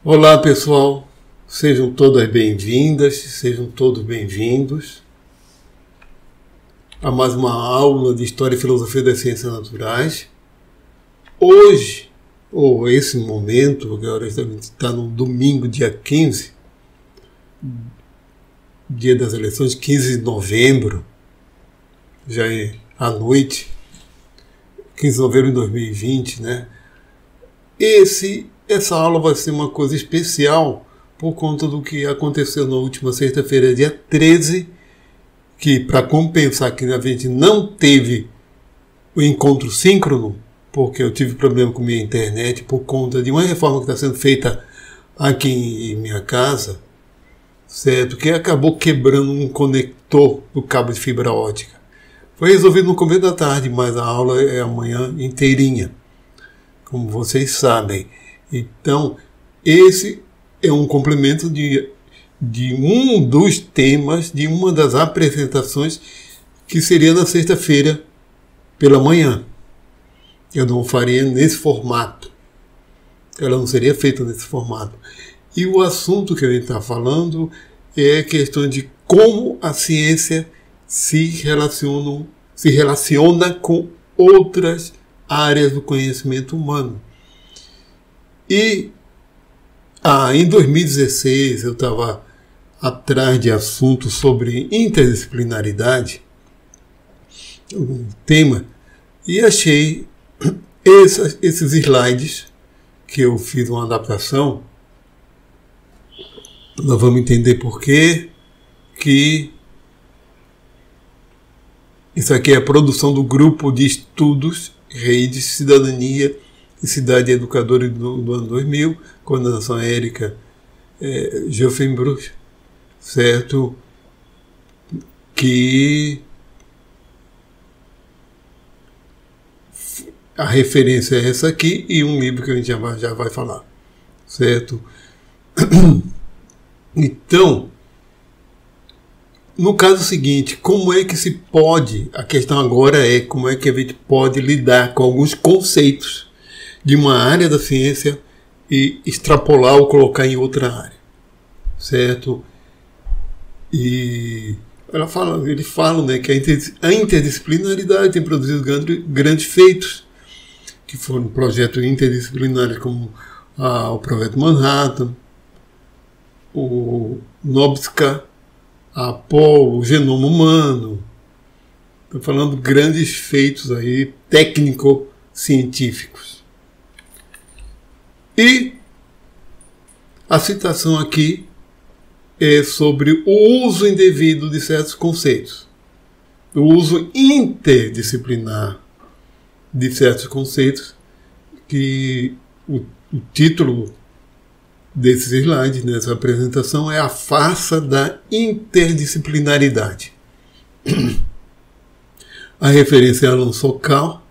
Olá pessoal, sejam todas bem-vindas, sejam todos bem-vindos a mais uma aula de História e Filosofia das Ciências Naturais. Hoje, ou esse momento, agora está no domingo, dia 15, dia das eleições, 15 de novembro, já é à noite, 15 de novembro de 2020, né? Essa aula vai ser uma coisa especial por conta do que aconteceu na última sexta-feira, dia 13, que para compensar que a gente não teve o encontro síncrono, porque eu tive problema com minha internet por conta de uma reforma que está sendo feita aqui em minha casa, certo? Que acabou quebrando um conector do cabo de fibra ótica. Foi resolvido no começo da tarde, mas a aula é amanhã inteirinha, como vocês sabem. Então, esse é um complemento de um dos temas de uma das apresentações que seria na sexta-feira pela manhã. Eu não faria nesse formato. Ela não seria feita nesse formato. E o assunto que a gente está falando é a questão de como a ciência se relaciona com outras áreas do conhecimento humano. E em 2016 eu estava atrás de assuntos sobre interdisciplinaridade, um tema, e achei esses slides que eu fiz uma adaptação. Nós vamos entender por quê que isso aqui é a produção do grupo de estudos Rede, Cidadania e Cidade Educadora do ano 2000, coordenação Érica Geoffenbruch, certo? Que a referência é essa aqui e um livro que a gente já vai falar, certo? Então, no caso seguinte, como é que se pode, a questão agora é como é que a gente pode lidar com alguns conceitos de uma área da ciência e extrapolar ou colocar em outra área, certo? E eles falam, né, que a interdisciplinaridade tem produzido grandes feitos, que foram projetos interdisciplinares como o Projeto Manhattan, o NOBSCA, a Apollo, o genoma humano. Estou falando de grandes feitos aí técnico-científicos. E a citação aqui é sobre o uso indevido de certos conceitos, o uso interdisciplinar de certos conceitos, que o título desses slides, nessa apresentação, é a farsa da interdisciplinaridade. A referência é Alan Sokal,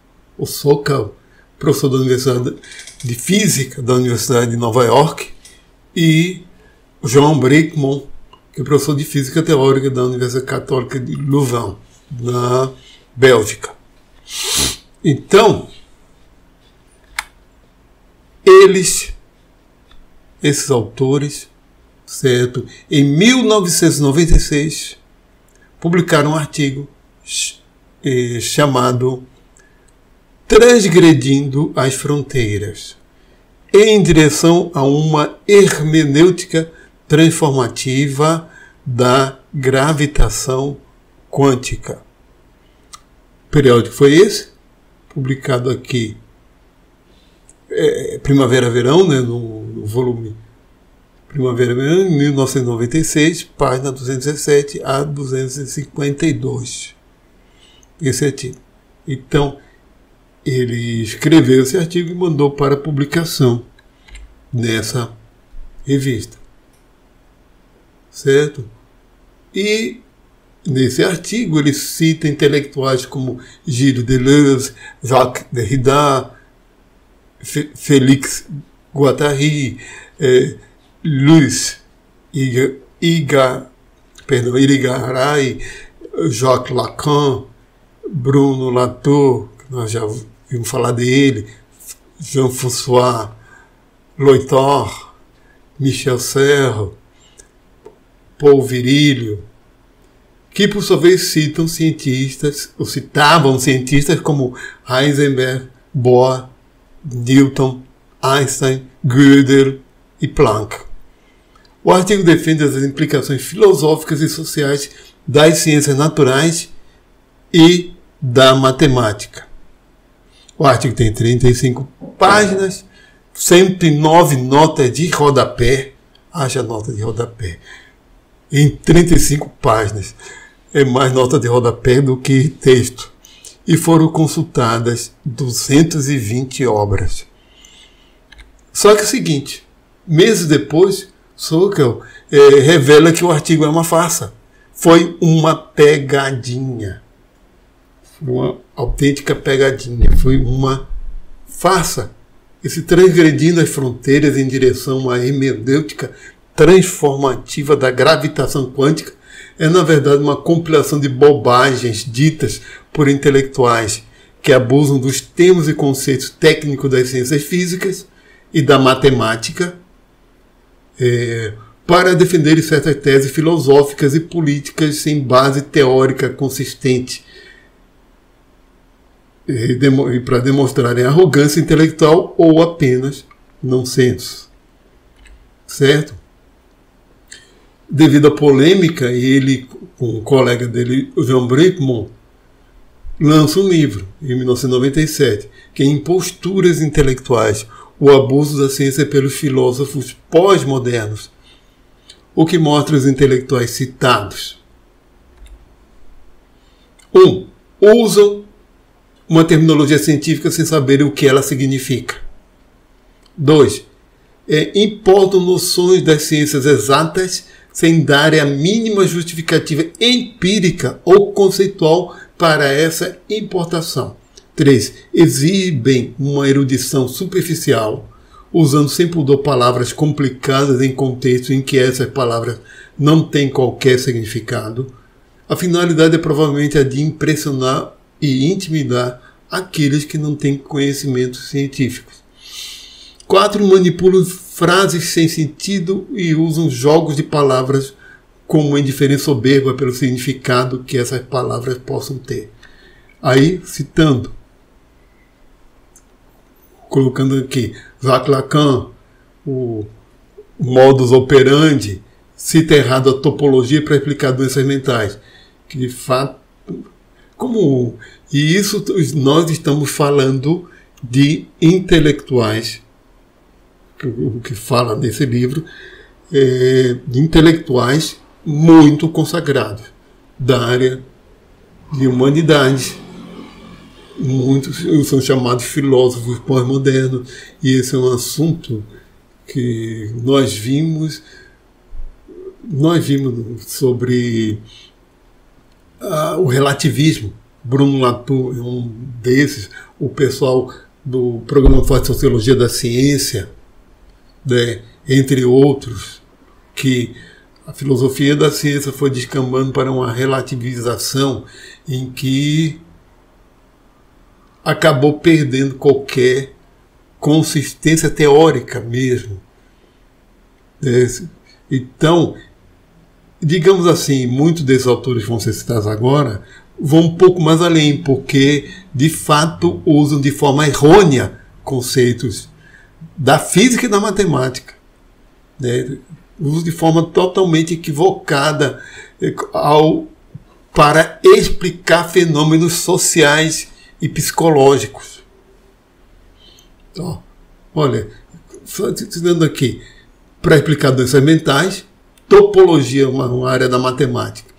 professor da Universidade de Física da Universidade de Nova York, e João Braekman, que é professor de Física Teórica da Universidade Católica de Louvain, na Bélgica. Então, esses autores, certo, em 1996, publicaram um artigo chamado Transgredindo as Fronteiras, em direção a uma hermenêutica transformativa da gravitação quântica. O periódico foi esse, publicado aqui Primavera-Verão, né, no volume Primavera-Verão, em 1996, página 217 a 252. Esse artigo. Então, ele escreveu esse artigo e mandou para publicação nessa revista. Certo? E nesse artigo ele cita intelectuais como Gilles Deleuze, Jacques Derrida, Félix Guattari, Luis Irigaray, Jacques Lacan, Bruno Latour, que nós já vimos falar dele, Jean-François Loitor, Michel Serre, Paul Virilio, que por sua vez citam cientistas, ou citavam cientistas como Heisenberg, Bohr, Newton, Einstein, Gödel e Planck. O artigo defende as implicações filosóficas e sociais das ciências naturais e da matemática. O artigo tem 35 páginas, 109 notas de rodapé, haja nota de rodapé, em 35 páginas. É mais nota de rodapé do que texto. E foram consultadas 220 obras. Só que é o seguinte, meses depois, Sokal revela que o artigo é uma farsa. Foi uma pegadinha. Uma autêntica pegadinha. Foi uma farsa. Esse transgredindo as fronteiras em direção à hermenêutica transformativa da gravitação quântica é, na verdade, uma compilação de bobagens ditas por intelectuais que abusam dos termos e conceitos técnicos das ciências físicas e da matemática para defenderem certas teses filosóficas e políticas sem base teórica consistente e para demonstrarem arrogância intelectual ou apenas não senso. Certo? Devido à polêmica, ele, com um colega dele, o Jean Brinkman, lança um livro, em 1997, que é Imposturas Intelectuais, o abuso da ciência pelos filósofos pós-modernos, o que mostra os intelectuais citados. 1. Usam uma terminologia científica sem saber o que ela significa. 2. Importam noções das ciências exatas sem darem a mínima justificativa empírica ou conceitual para essa importação. 3. Exibem uma erudição superficial, usando sem pudor palavras complicadas em contexto em que essas palavras não têm qualquer significado. A finalidade é provavelmente a de impressionar e intimidar aqueles que não têm conhecimentos científicos. 4. Manipulam frases sem sentido e usam jogos de palavras com uma indiferença soberba pelo significado que essas palavras possam ter. Aí, citando, colocando aqui, Jacques Lacan, o modus operandi, cita errado a topologia para explicar doenças mentais. Que de fato, e isso nós estamos falando de intelectuais, o que fala nesse livro, de intelectuais muito consagrados da área de humanidades. Muitos são chamados filósofos pós-modernos, e esse é um assunto que nós vimos sobre o relativismo. Bruno Latour é um desses, o pessoal do Programa de Sociologia da Ciência, entre outros, que a filosofia da ciência foi descambando para uma relativização em que acabou perdendo qualquer consistência teórica mesmo. Então, digamos assim, muitos desses autores que vão ser citados agora vão um pouco mais além, porque de fato usam de forma errônea conceitos da física e da matemática. Usam de forma totalmente equivocada para explicar fenômenos sociais e psicológicos. Então, olha, só dizendo aqui, para explicar doenças mentais, topologia, uma área da matemática,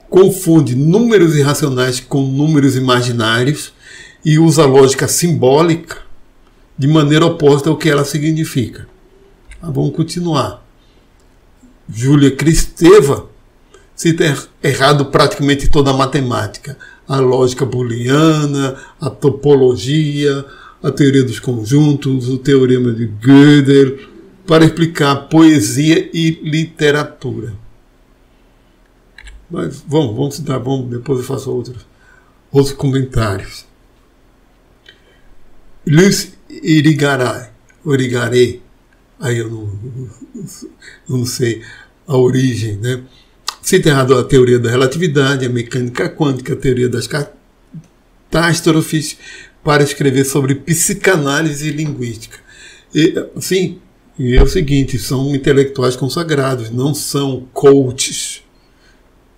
confunde números irracionais com números imaginários e usa a lógica simbólica de maneira oposta ao que ela significa. Mas vamos continuar. Júlia Kristeva cita errado praticamente toda a matemática. A lógica booleana, a topologia, a teoria dos conjuntos, o teorema de Gödel, para explicar poesia e literatura. Mas vamos citar, depois eu faço outros comentários. Luis Irigaray, aí eu não sei a origem, né? Cita errado a teoria da relatividade, a mecânica quântica, a teoria das catástrofes, para escrever sobre psicanálise e linguística. E, assim, e é o seguinte, são intelectuais consagrados, não são coaches,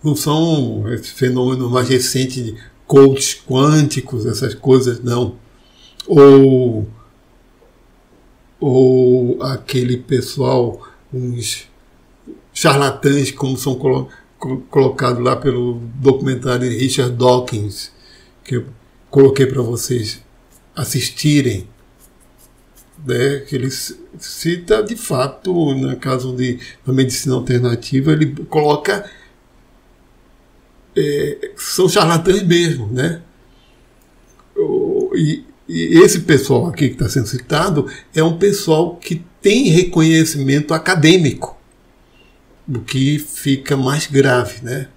não são esse fenômeno mais recente de coaches quânticos, essas coisas, não. Ou aquele pessoal, uns charlatães, como são colocados lá pelo documentário de Richard Dawkins, que eu coloquei para vocês assistirem, né, que ele cita de fato, no caso da medicina alternativa, ele coloca são charlatães mesmo, né? E esse pessoal aqui que está sendo citado é um pessoal que tem reconhecimento acadêmico, o que fica mais grave, né?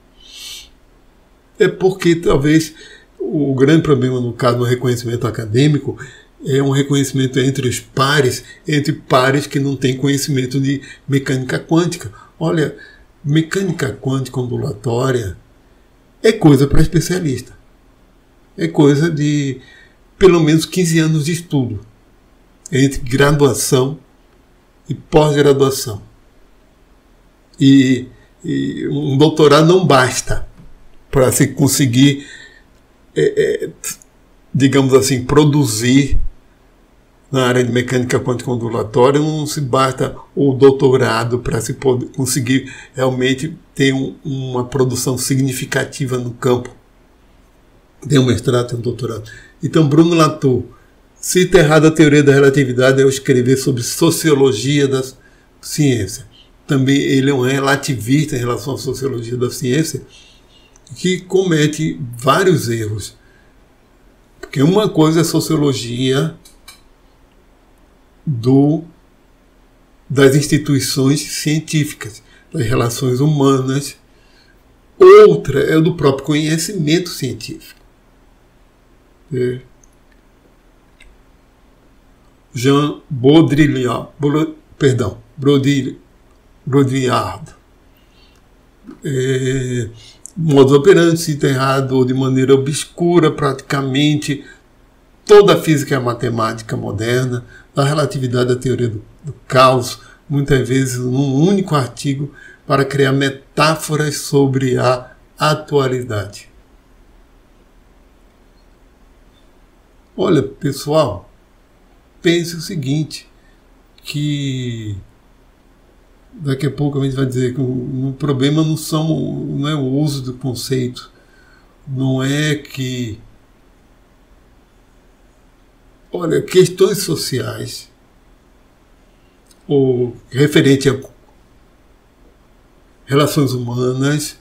É porque talvez o grande problema no caso do reconhecimento acadêmico é um reconhecimento entre os pares, entre pares que não têm conhecimento de mecânica quântica. Olha, mecânica quântica ondulatória é coisa para especialista. É coisa de pelo menos 15 anos de estudo entre graduação e pós-graduação. E um doutorado não basta para se conseguir, digamos assim, produzir na área de mecânica quântica ondulatória. Não se basta o doutorado para se conseguir realmente ter uma produção significativa no campo. Tem um mestrado, tem um doutorado. Então, Bruno Latour cita errado a teoria da relatividade ao escrever sobre sociologia da ciência. Também ele é um relativista em relação à sociologia da ciência, que comete vários erros. Porque uma coisa é a sociologia das instituições científicas, das relações humanas. Outra é do próprio conhecimento científico. Jean Baudrillard, modus operandi, cita errado de maneira obscura praticamente toda a física e a matemática moderna, da relatividade à teoria do caos, muitas vezes num único artigo, para criar metáforas sobre a atualidade. Olha, pessoal, pense o seguinte, que daqui a pouco a gente vai dizer que o problema não é o uso do conceito, não é que... Olha, questões sociais, ou referente a relações humanas,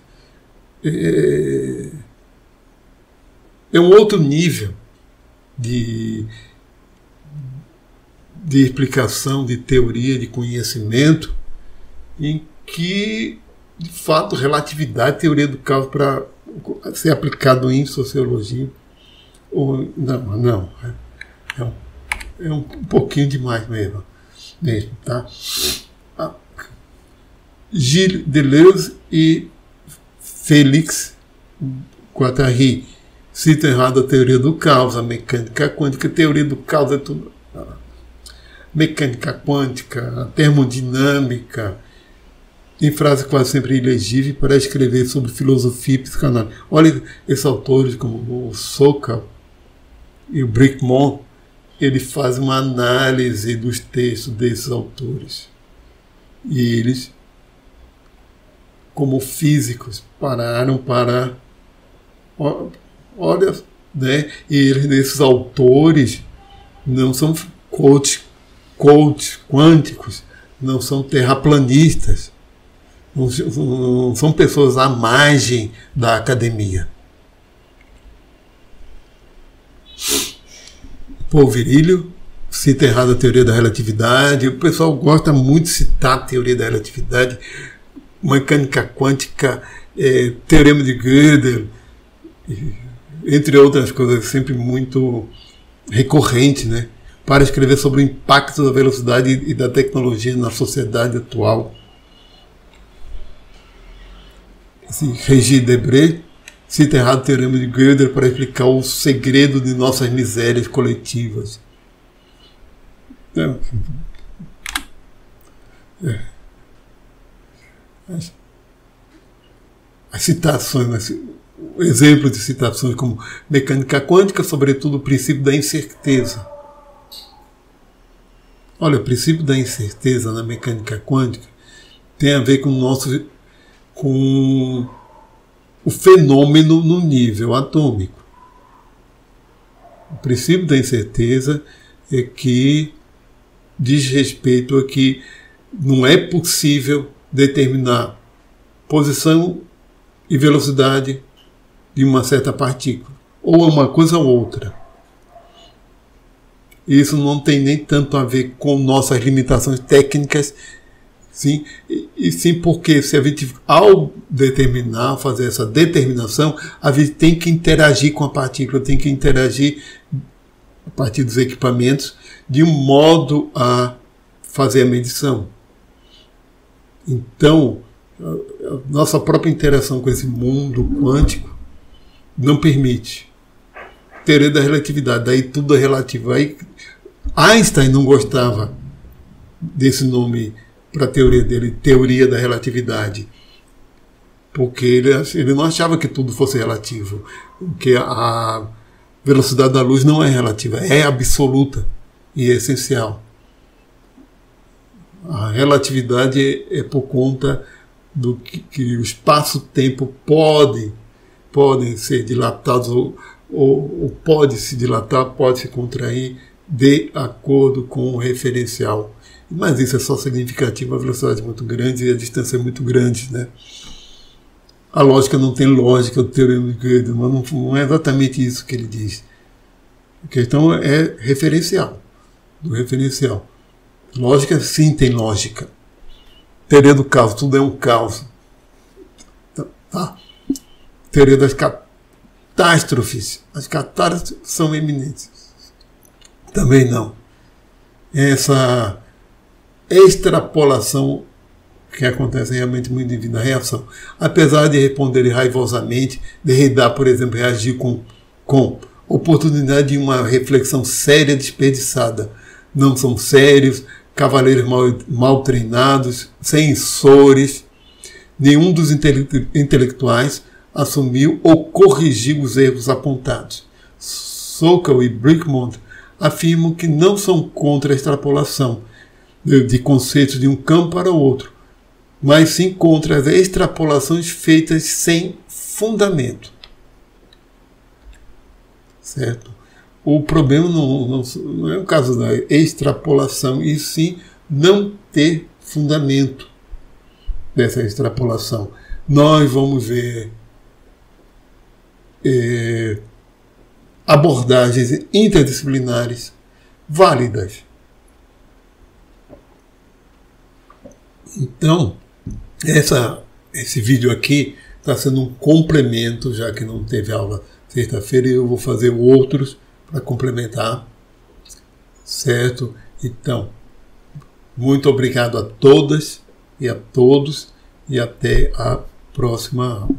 é um outro nível de explicação, de teoria, de conhecimento, em que, de fato, relatividade, teoria do caos, para ser aplicado em sociologia, é um pouquinho demais mesmo, tá? Gilles Deleuze e Félix Guattari citam errado a teoria do caos, a mecânica quântica. A teoria do caos é tudo. Mecânica quântica, a termodinâmica, em frase quase sempre ilegível para escrever sobre filosofia e psicanálise. Olha, esses autores como o Sokal e o Bricmont, ele faz uma análise dos textos desses autores. E eles, como físicos, pararam para... Olha, né? E eles, esses autores, não são coaches quânticos, não são terraplanistas, não são pessoas à margem da academia. Paul Virilio cita errado a teoria da relatividade. O pessoal gosta muito de citar a teoria da relatividade, mecânica quântica, teorema de Gödel, entre outras coisas, sempre muito recorrente, né? para escrever sobre o impacto da velocidade e da tecnologia na sociedade atual. Regis Debray cita errado o teorema de Gödel para explicar o segredo de nossas misérias coletivas. As citações, exemplos de citações como mecânica quântica, sobretudo o princípio da incerteza. Olha, o princípio da incerteza na mecânica quântica tem a ver com o fenômeno no nível atômico. O princípio da incerteza é que diz respeito a que não é possível determinar posição e velocidade de uma certa partícula, ou uma coisa ou outra. Isso não tem nem tanto a ver com nossas limitações técnicas, sim, e sim porque se a gente, ao fazer essa determinação, a gente tem que interagir com a partícula, tem que interagir a partir dos equipamentos de um modo a fazer a medição. Então, a nossa própria interação com esse mundo quântico não permite. Teoria da relatividade, daí tudo é relativo. Aí, Einstein não gostava desse nome para a teoria dele, teoria da relatividade, porque ele não achava que tudo fosse relativo, que a velocidade da luz não é relativa, é absoluta e é essencial. A relatividade é por conta do que o espaço-tempo podem ser dilatados ou pode se dilatar, pode se contrair de acordo com o referencial. Mas isso é só significativo, a velocidade é muito grande e a distância é muito grande, né? A lógica não tem lógica do teorema de Gödel, mas não é exatamente isso que ele diz. A questão é referencial, do referencial. Lógica sim tem lógica. Teoria do caos, tudo é um caos. Tá? Teoria das catástrofes. As catástrofes são eminentes. Também não. Essa extrapolação que acontece realmente muito devido à reação. Apesar de responder raivosamente, Derrida, por exemplo, reagir com oportunidade de uma reflexão séria desperdiçada. Não são sérios, cavaleiros mal treinados, censores. Nenhum dos intelectuais assumiu ou corrigiu os erros apontados. Sokal e Brickmont afirmam que não são contra a extrapolação de conceitos de um campo para o outro, mas sim contra as extrapolações feitas sem fundamento. Certo? O problema não é o caso da extrapolação, e sim não ter fundamento dessa extrapolação. Nós vamos ver abordagens interdisciplinares válidas. Então, esse vídeo aqui está sendo um complemento, já que não teve aula sexta-feira, e eu vou fazer outros para complementar, certo? Então, muito obrigado a todas e a todos, e até a próxima aula.